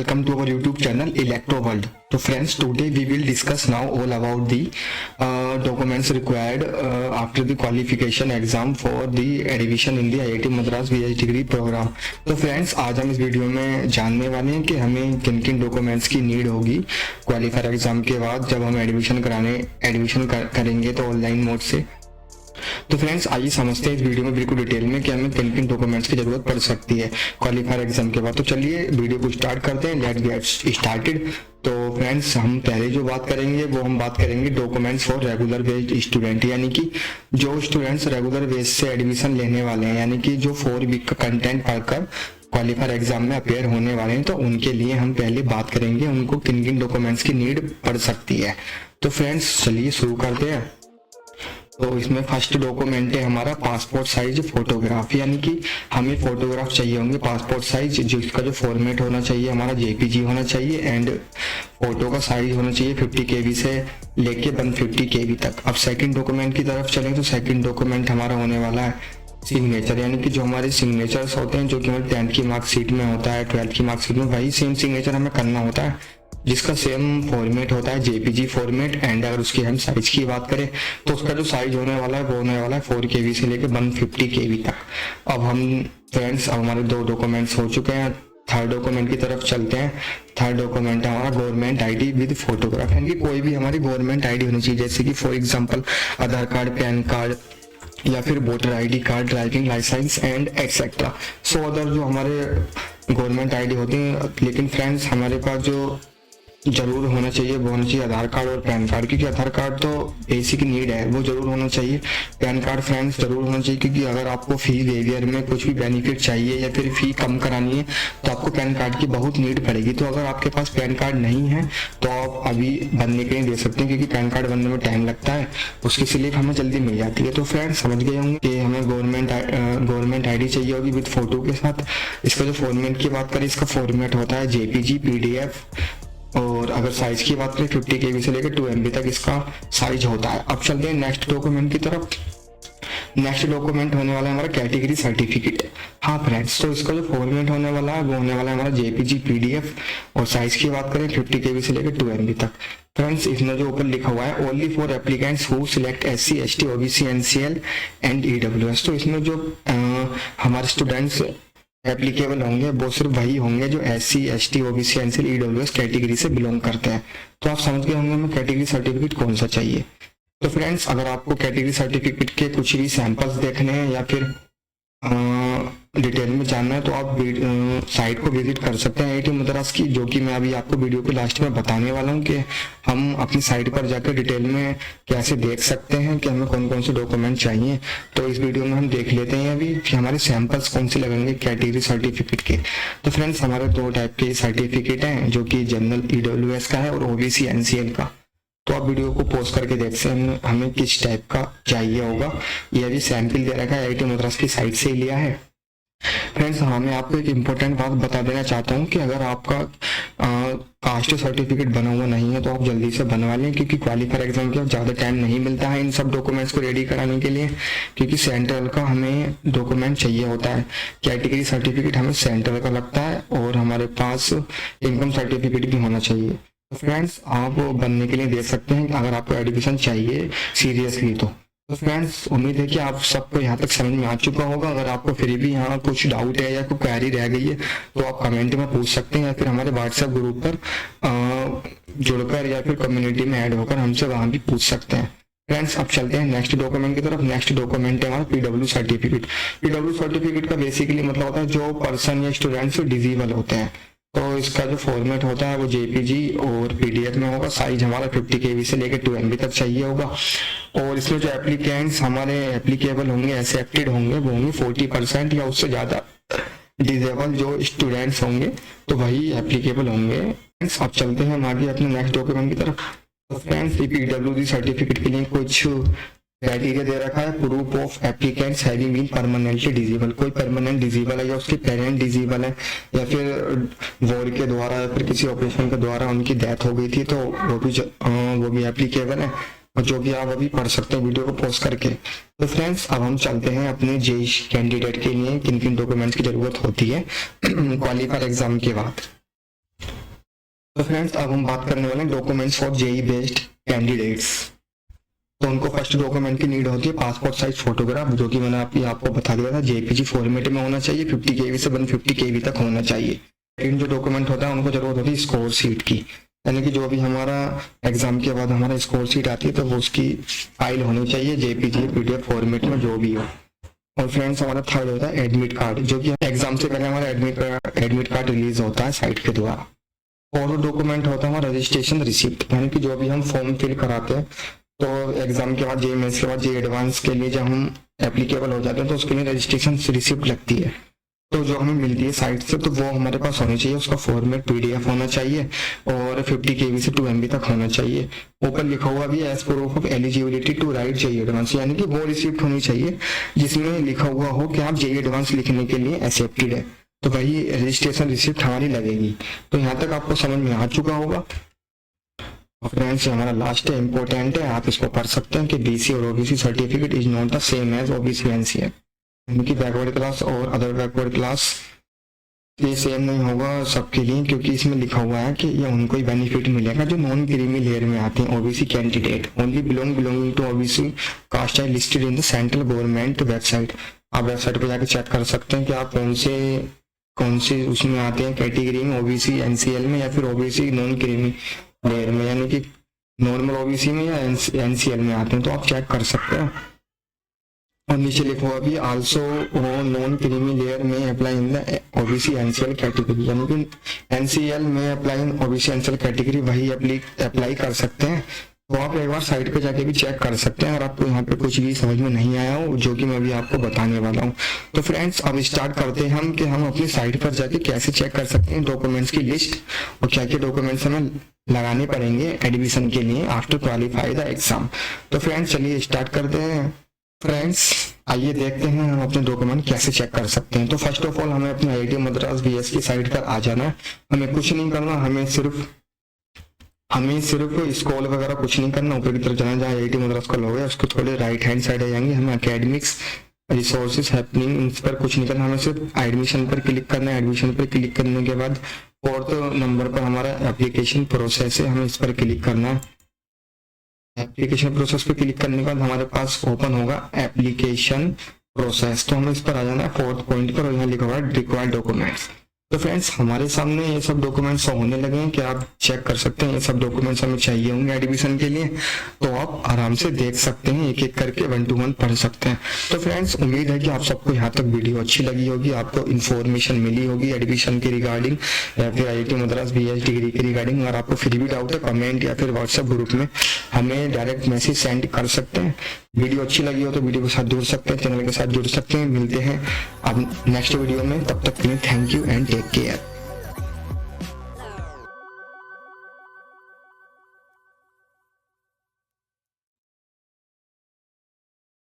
welcome to our YouTube channel Electro World. So friends, today we will discuss now all about the documents required after the qualification exam for the admission in the IIT Madras BH degree program. तो friends, आज हम इस video में जानने वाले हैं कि हमें किन किन डॉक्यूमेंट्स की नीड होगी क्वालिफायर एग्जाम के बाद जब हम एडमिशन करेंगे तो ऑनलाइन मोड से। तो फ्रेंड्स, आइए समझते हैं इस वीडियो में बिल्कुल डिटेल में कि हमें किन किन डॉक्यूमेंट्स की जरूरत पड़ सकती है क्वालिफायर एग्जाम के बाद। तो चलिए वीडियो को स्टार्ट करते हैं, लेट्स गेट स्टार्टेड। तो फ्रेंड्स, हम पहले जो बात करेंगे वो हम बात करेंगे documents for regular based student, यानी कि जो स्टूडेंट्स रेगुलर बेस से एडमिशन लेने वाले हैं, यानी कि जो 4 वीक का कंटेंट पढ़कर क्वालिफायर एग्जाम में अपेयर होने वाले हैं, तो उनके लिए हम पहले बात करेंगे उनको किन किन डॉक्यूमेंट्स की नीड पड़ सकती है। तो फ्रेंड्स, चलिए शुरू करते हैं। तो इसमें फर्स्ट डॉक्यूमेंट है हमारा पासपोर्ट साइज फोटोग्राफ, यानी कि हमें फोटोग्राफ चाहिए होंगे पासपोर्ट साइज, जिसका जो फॉर्मेट होना चाहिए हमारा जेपीजी होना चाहिए एंड फोटो का साइज होना चाहिए 50 KB से लेके 150 KB तक। अब सेकंड डॉक्यूमेंट की तरफ चलें तो सेकंड डॉक्यूमेंट हमारा होने वाला है सिग्नेचर, यानी कि जो हमारे सिग्नेचर्स होते हैं जो कि हमारे 10th की मार्कशीट में होता है, 12th की मार्कशीट में, वही सेम सिग्नेचर हमें करना होता है, जिसका सेम फॉर्मेट होता है जेपीजी फॉर्मेट। एंड अगर उसकी हम साइज की बात करें तो उसका जो साइज होने वाला है वो होने वाला है 4 KB से लेकर 150 KB तक। अब हम फ्रेंड्स, अब हमारे 2 डॉक्यूमेंट्स हो चुके हैं, थर्ड डॉक्यूमेंट की तरफ चलते हैं। थर्ड डॉक्यूमेंट है हमारा गवर्नमेंट आईडी विद फोटोग्राफ, यानी कि कोई भी हमारी गवर्नमेंट आईडी होनी चाहिए, जैसे कि for example Aadhaar card, PAN card या फिर voter ID card, driving licence and etcetera. So other जो हमारे गवर्नमेंट आईडी होती है। लेकिन फ्रेंड्स, हमारे पास जो जरूर होना चाहिए वो होना चाहिए आधार कार्ड और पैन कार्ड, क्योंकि आधार कार्ड तो बेसिक नीड है, वो जरूर होना चाहिए। पैन कार्ड फ्रेंड्स जरूर होना चाहिए, क्योंकि अगर आपको फी वेवियर में कुछ भी बेनिफिट चाहिए या फिर फी कम करानी है तो आपको पैन कार्ड की बहुत नीड पड़ेगी। तो अगर आपके पास पैन कार्ड नहीं है तो आप अभी बनने के लिए दे सकते हैं, क्योंकि पैन कार्ड बनने में टाइम लगता है, उसकी स्लिप हमें जल्दी मिल जाती है। तो फ्रेंड्स, समझ गए होंगे कि हमें गवर्नमेंट आईडी चाहिए होगी विद फोटो के साथ। इसका जो फॉर्मेट की बात करें, इसका फॉर्मेट होता है जेपीजी, PDF, और अगर साइज की बात करें 50 KB से लेकर 2 MB तक इसका साइज होता है। अब चलते हैं नेक्स्ट डॉक्यूमेंट की तरफ। नेक्स्ट डॉक्यूमेंट होने वाला है हमारा कैटेगरी सर्टिफिकेट। हाँ फ्रेंड्स, तो इसका जो फॉर्मेट होने वाला है वो होने वाला है हमारा जेपीजी, PDF, और साइज की बात करें 50 KB से लेकर 2 MB तक। फ्रेंड्स, इसमें जो ऊपर लिखा हुआ है only for applicants who select SC, ST, OBC, NCL and EWS। तो इसमें जो हमारे स्टूडेंट्स एप्लीकेबल होंगे वो सिर्फ वही होंगे जो SC, ST, OBC, NCL, EWS category से बिलोंग करते हैं। तो आप समझ गए होंगे हमें कैटेगरी सर्टिफिकेट कौन सा चाहिए। तो फ्रेंड्स, अगर आपको कैटेगरी सर्टिफिकेट के कुछ भी सैंपल्स देखने हैं या फिर डिटेल में जानना है तो आप साइट को विजिट कर सकते हैं IIT मद्रास की, जो कि मैं अभी आपको वीडियो के लास्ट में बताने वाला हूं कि हम अपनी साइट पर जाकर डिटेल में कैसे देख सकते हैं कि हमें कौन कौन से डॉक्यूमेंट चाहिए। तो इस वीडियो में हम देख लेते हैं अभी कि हमारे सैंपल्स कौन से लगेंगे कैटेगरी सर्टिफिकेट के। तो फ्रेंड्स, हमारे 2 टाइप के सर्टिफिकेट हैं, जो कि जनरल EWS का है और OBC NCL का। तो आप वीडियो को पॉज करके देख सकते हैं हमें किस टाइप का चाहिए होगा। ये अभी सैंपल दे रखा है, IIT मद्रास की साइट से ही लिया है। फ्रेंड्स, हाँ, मैं आपको एक इम्पोर्टेंट बात बता देना चाहता हूँ कि अगर आपका कास्ट सर्टिफिकेट बना हुआ नहीं है तो आप जल्दी से बनवा लें, क्योंकि क्वालिफायर एग्जाम के ज़्यादा टाइम नहीं मिलता है इन सब डॉक्यूमेंट्स को रेडी कराने के लिए, क्योंकि सेंट्रल का हमें डॉक्यूमेंट चाहिए होता है। कैटेगरी सर्टिफिकेट हमें सेंट्रल का लगता है और हमारे पास इनकम सर्टिफिकेट भी होना चाहिए। तो फ्रेंड्स, आप बनने के लिए दे सकते हैं अगर आपको एडमिशन चाहिए सीरियसली। तो फ्रेंड्स, उम्मीद है कि आप सबको यहाँ तक समझ में आ चुका होगा। अगर आपको फिर भी यहाँ कुछ डाउट है या कोई क्वेरी रह गई है तो आप कमेंट में पूछ सकते हैं या फिर हमारे व्हाट्सएप ग्रुप पर जुड़कर या फिर कम्युनिटी में ऐड होकर हमसे वहाँ भी पूछ सकते हैं। फ्रेंड्स, अब चलते हैं नेक्स्ट डॉक्यूमेंट की तरफ। नेक्स्ट डॉक्यूमेंट है हमारा PW सर्टिफिकेट। PW सर्टिफिकेट का बेसिकली मतलब होता है जो पर्सन या स्टूडेंट्स डिजेबल होते हैं, तो इसका जो फॉर्मेट होता है वो JPG और PDF में होगा। साइज हमारा 50 KB से लेकर 2 MB तक चाहिए होगा। और इसमें जो एप्लीकेंट्स हमारे एप्लीकेबल होंगे, एक्सेप्टेड होंगे, वो होंगे 40% या उससे ज़्यादा डिजेबल जो स्टूडेंट्स होंगे, तो वही एप्लीकेबल होंगे। अब चलते हैं हम आगे अपने नेक्स्ट डॉक्यूमेंट की तरफ। तो फ्रेंड्स, PWD सर्टिफिकेट के लिए कुछ क्राइटेरिया दे रखा है। Proof of applicants having been permanently disable, कोई परमानेंट डिजेबल है या उसके पेरेंट डिजेबल है या फिर वॉर के द्वारा या फिर किसी ऑपरेशन के द्वारा उनकी डेथ हो गई थी, तो वो भी एप्लीकेबल है, जो भी आप अभी पढ़ सकते हैं वीडियो को पॉज करके। तो फ्रेंड्स, अब हम चलते हैं अपने JEE कैंडिडेट के लिए किन किन डॉक्यूमेंट्स की जरूरत होती है क्वालिफायर एग्जाम के बाद। तो फ्रेंड्स अब हम बात करने वाले हैं documents for JE based candidates. तो उनको फर्स्ट डॉक्यूमेंट की नीड होती है पासपोर्ट साइज फोटोग्राफ, जो कि मैंने आपको बता दिया था जेपीजी फॉर्मेट में होना चाहिए, 50 केबी से 150 केबी तक होना चाहिए। इन जो डॉक्यूमेंट होता है उनको जरूरत होती है स्कोर शीट की, यानी कि जो भी हमारा एग्जाम के बाद हमारा स्कोर शीट आती है तो वो उसकी फाइल होनी चाहिए जेपीजी पीडीएफ फॉर्मेट में जो भी हो। और फ्रेंड्स हमारा थर्ड होता है एडमिट कार्ड, जो कि एग्जाम से पहले हमारा एडमिट कार्ड रिलीज होता है साइट के द्वारा। और डॉक्यूमेंट होता है हमारा रजिस्ट्रेशन रिसिप्ट, यानी कि जो भी हम फॉर्म फिल कराते हैं तो एग्जाम के बाद जेईई मेंस के बाद जेईई एडवांस के लिए जब हम एप्लीकेबल हो जाते हैं तो उसके लिए रजिस्ट्रेशन रिसिप्ट लगती है, तो जो हमें मिलती है साइट से तो वो हमारे पास होनी चाहिए। उसका फॉर्मेट पीडीएफ होना चाहिए और 50 केबी से 2 MB तक होना चाहिए। ऊपर लिखा हुआ भी age proof of eligibility to write JEE advance, यानी कि वो रिसिप्ट होनी चाहिए जिसमें लिखा हुआ हो कि आप जेईई एडवांस लिखने के लिए एक्सेप्टेड है, तो वही रजिस्ट्रेशन रिसिप्ट हमारी लगेगी। तो यहाँ तक आपको समझ में आ चुका होगा। फ्रेंड्स हमारा लास्ट है, इंपॉर्टेंट है, आप इसको पढ़ सकते हैं कि बीसी और OBC certificate is not the same as OBC NCL, यानी कि बैकवर्ड क्लास और अदर बैकवर्ड क्लास ये सेम नहीं होगा सबके लिए, क्योंकि इसमें लिखा हुआ है कि ये उनको ही बेनिफिट मिलेगा जो नॉन क्रीमी लेयर में आते हैं। OBC candidate only belonging to OBC caste are listed in the central government website. आप वेबसाइट पर जाकर चेक कर सकते हैं कि आप कौन से उसमें आते हैं कैटेगरी में, ओबीसी एनसीएल में या फिर ओबीसी नॉन क्रीमी लेयर में, यानी कि नॉर्मल ओबीसी में या एनसीएल में आते हैं, तो आप चेक कर सकते हैं। और नीचे लिखा हुआ भी आल्सो नॉन क्रीमी लेयर में apply in the OBC NCL category, यानी कि एनसीएल में apply in OBC NCL category वही अप्लाई कर सकते हैं। तो आप एक बार साइट पे जाके भी चेक कर सकते हैं अगर आपको यहाँ पे कुछ भी समझ में नहीं आया हो, जो कि मैं अभी आपको बताने वाला हूँ। तो फ्रेंड्स अब स्टार्ट करते हैं हम कि हम अपनी साइट पर जाके कैसे चेक कर सकते हैं डॉक्यूमेंट्स की लिस्ट और क्या क्या डॉक्यूमेंट्स हमें लगाने पड़ेंगे एडमिशन के लिए आफ्टर क्वालिफाई द एग्जाम। तो फ्रेंड्स चलिए स्टार्ट करते हैं। फ्रेंड्स आइए देखते हैं हम अपने डॉक्यूमेंट कैसे चेक कर सकते हैं। तो फर्स्ट ऑफ ऑल हमें अपने आईआईटी मद्रास बीएस की साइट पर आ जाना है। हमें कुछ नहीं करना, हमें सिर्फ स्क्रॉल वगैरह कुछ नहीं करना, ऊपर की तरफ जाना, जहाँ आईआईटी मद्रास का लोगो है उसको थोड़े राइट हैंड साइड आ जाएंगे, हमें एकेडमिक्स रिसोर्सेज हैपनिंग इस पर कुछ नहीं करना, हमें सिर्फ एडमिशन पर क्लिक करना है। एडमिशन पर क्लिक करने के बाद 4th नंबर पर हमारा एप्लीकेशन प्रोसेस है, हमें इस पर क्लिक करना है। एप्लीकेशन प्रोसेस पे क्लिक करने के बाद हमारे पास ओपन होगा एप्लीकेशन प्रोसेस, तो हमें इस पर आ जाना है 4th पॉइंट पर और यहाँ लिखा हुआ है रिक्वायर्ड डॉक्यूमेंट्स। तो फ्रेंड्स हमारे सामने ये सब डॉक्यूमेंट्स होने लगे हैं कि आप चेक कर सकते हैं ये सब डॉक्यूमेंट्स हमें चाहिए होंगे एडमिशन के लिए, तो आप आराम से देख सकते हैं, एक एक करके 1 to 1 पढ़ सकते हैं। तो फ्रेंड्स उम्मीद है कि आप सबको यहाँ तक वीडियो अच्छी लगी होगी, आपको इन्फॉर्मेशन मिली होगी एडमिशन के रिगार्डिंग या फिर आईआईटी मद्रास बीएस डिग्री के रिगार्डिंग। अगर आपको फिर भी डाउट है कमेंट या फिर व्हाट्सएप ग्रुप में हमें डायरेक्ट मैसेज सेंड कर सकते हैं। वीडियो अच्छी लगी हो तो वीडियो के साथ जुड़ सकते हैं, चैनल के साथ जुड़ सकते हैं। मिलते हैं अब नेक्स्ट वीडियो में, तब तक के लिए thank you and take care.